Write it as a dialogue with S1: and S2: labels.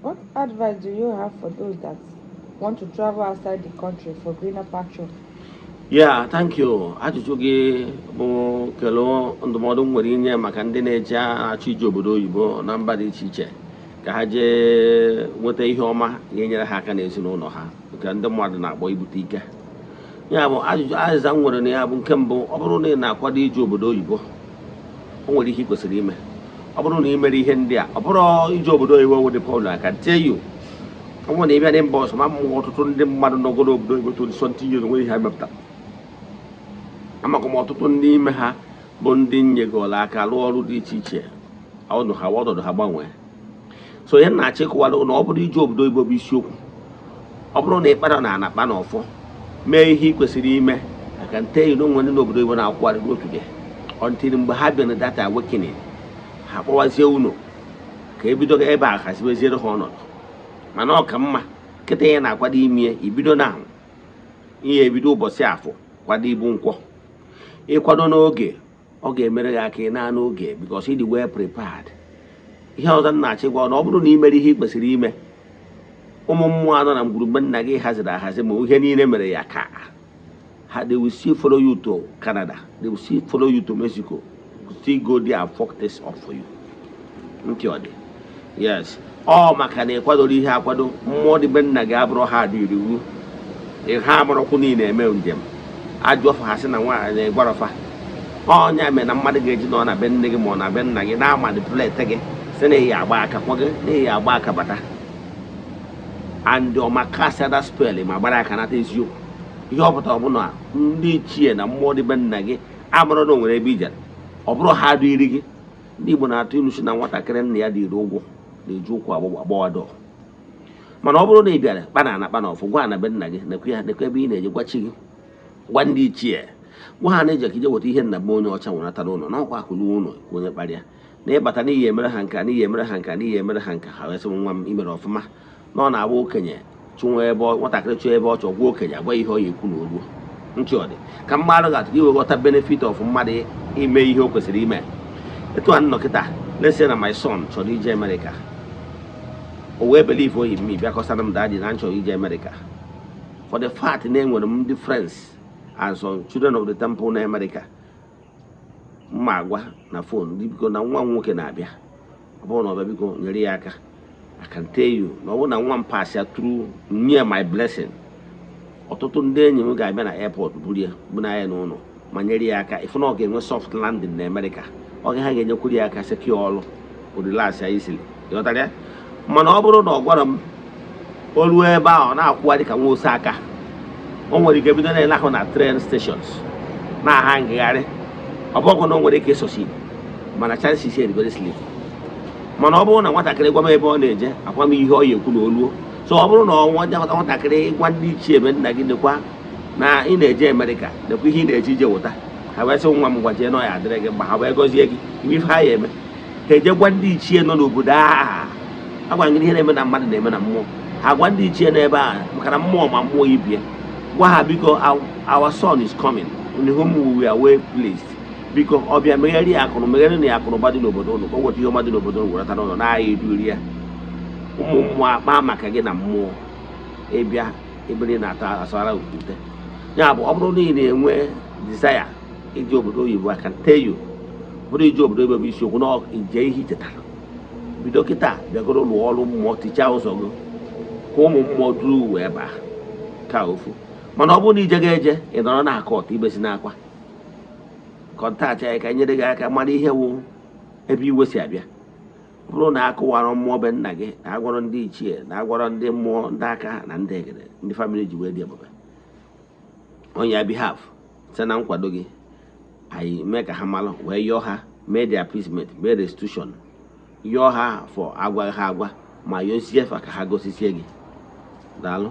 S1: What advice do you have for those that want to travel outside the country for greener pasture?
S2: Yeah, thank you. Ajụjụ gị bụ kele ndụmọdụ m nwere inye maka ndị na-eje achọ ije obodo oyibo na mba dị iche iche ka ha jee nweta ihe ọma ga-enyere ha aka n'ezinụlọ ha nke ndị mmadụ na-akpọ ibute ike. Ya bụ ajụjụ azịza m nwere na ya bụ nke mbụ, ọ bụrụ na ị na-akwado ije obodo oyibo, o nwere ihe ị kwesịrị ime. Ọ bụrụ na ị mere ihe ndị a, ọ bụrụ ije obodo oyibo wụ dị problem, I can tell you. Ọ bụrụ na ị bịa dị mba ọzọ, ma mmụọ ọtụtụ ndị mmadụ n'ogodo obodo oyibo tụrụ sọntị ihe onwe ihe ha mepụtara. Amakwa m ọtụtụ ndị ime ha bụ ndị nyegoro aka rụọ ọrụ dị iche iche, ọnọdụ ha gbanwee. So ihe na-achọ ịkọwara na ọ bụrụ ije obodo oyibo bụ isiokwu, ọ bụrụ na ịkpara na anakpa n'ọfọ mee ihe ị kwesịrị ime, aka nte yi n'onwe ndị n'obodo oyibo na-akwụgharị n'otu gị ọntiri mgbe ha bịara na data awakening, ha kpọwazie unu ka ebido ebe a haziweziere ha ọnọdụ. Mana ọ ka mma kịta ihe na-akwado ime ibido na ihe ebido ụbọchị afọ kwado ibu nkwọ. Ịkwado n'oge ọ ga-emere gị aka ị na n'oge because ị dị well prepared. Ihe ọzọ m na-achọ ịgwa na ọ bụrụ na ị mere ihe ị kwesịrị ime, ụmụ mmụọ anọ na ngwurugbe nna gị haziri ahazi ma ihe niile mere ya ka ha, they will still follow you to Canada, they will still follow you to Mexico, still go there and fuck this up for you. Nke ọ dị, yes, ọ maka na ịkwadoro ihe akwado, mmụọ dị be nna gị abụrụ ha dị iwu ha amarọkwu niile eme njem ajụ ọfa ha sị na nwaanyị na-egwarọfa. Ọnya mere na mmadụ ga-eji nọ na be nne gị ma ọ na be nna gị na-amanipulete gị sị na ihe agba aka kwa gị na ihe agba aka bata and ọmakasịada spel ma gbara aka nata eziokwu. Ihe ọ pụtara bụ na ndị ichie na mmụọ dị be nna gị amarọ na o nwere ebe ijere, ọ bụrụ ha dị iri gị. Ndị Igbo na-atụ ilu si na nwatakịrị nna ya dịrị ụgwọ na-eji ụkwụ agbawado. Mana ọ bụrụ na ị bịara kpa na anakpa na ọfụ gwa na be nna gị nekwa ebe ị na-eje gwachi gị, gwa ndị ichie, gwa ha na-eje ka ije weta ihe nna be onye ọcha nweratara ụlọ na ọkwa akụrụ ụlọ onye kparịa na ịbata n'ihi emere ha nka n'ihi emere ha nka n'ihi emere ha nka ha wesị nwa m imere ọfụma na ọ na-agba okenye chụnwa ebe nwatakịrị chụọ ebe ọ chọ gwa okenye agwa ihe ọ ya ekwu na oluo nchi ọ dị ka mmadụ ga-atụ iwe ghọta benefit of mmadụ ime ihe o kwesịrị ime. Etu a nnọkịta lese na my son chọrọ ije Amerịka, o wee believe oyi m bịa kọsara m dadị na nchọrọ ije Amerịka for the fact na enwere m ndị friends and some children of the temple na America. Mma agwa na phone biko na nwa nwoke na-abịa, ọ bụrụ na ọ bịa biko nyere ya aka. I can tell you na ọ bụrụ na nwa m pass ya through near my blessing, ọtụtụ ndị enyi m ga-abịa na airport buru ya bụ na ya n'ụlọ ma nyere ya aka ịfụ na ọ ga-enwe soft landing na America. Ọ ga ha ga-enyekwuru ya aka secure ọrụ odilasi ya isili ịghọtara ya. Mana ọ bụrụ na ọ gwara m o ruo ebe ahụ ọ na-akwụgharị ka nwa ose aka, o nwere ike bido na-ele ahụ na train stations na-aha ngagharị. Ọ bụghị na o nwere ike ịsosi mana chances is very slim. Mana ọ bụrụ na nwatakịrị gwa m ebe ọ na-eje akwa m ihe ọ ya ekwu na oluo. So ọ bụrụ na ọnwa nwatakịrị gwa ndị ichie ebe nna gị nekwa na ị na-eje Amerịka nekwa ihe ị na-eje ije wụta, ha wee sị nwa m gwajee na ọ ya adịrị gị mgba, ha wee gọzie gị iwe ife ha ya eme ha eje gwa ndị ichie nọ n'obodo ahụ. Agwa gị ihe na-eme na mmadụ na-eme na mmụọ, ha gwa ndị ichie n'ebe ahụ maka na mmụọ ma mmụọ ibie. Gwa ha biko our son is coming in whom we are well placed. Biko ọ bịa meghere ya akụrụ meghere na ya akụrụba dị n'obodo ụnụ ka o nweta ihe ọma dị n'obodo ụnụ weretara ụlọ na-ahịa eduri ya. Ụmụ mmụọ akpa maka gị na mmụọ ịbịa ebere na-ata asara okwute. Ya bụ ọ bụrụ na ị na-enwe desire ije obodo oyibo, I can tell you bụrụ ije obodo oyibo bụ isiokwu na ije ihe ichetara. Bido kịta bịagoro lụọ ọrụ mmụọ tichaa ụzọ gị ka ụmụ mmụọ duru wee baa ka ofu. Mana ọ bụrụ na ije ga-eje ị nọrọ na-akọ ọta ibesi n'akwa kọntaktị anyị ka nyere gị aka mara ihe wụ ebe iwe si abịa. Ọ bụrụ na akụwarọ mmụọ be nna gị na agwọrọ ndị ichie na agwọrọ ndị mmụọ ndị aka na ndị egede ndị famili ji wee dị ebube, onye behalf site na nkwado gị anyị mee ka ha malụ wee yọọ ha mee the appeasement mee restitution, yọọ ha for agwa ha agwa ma yozie fa ka ha gosisie gị. Daalụ.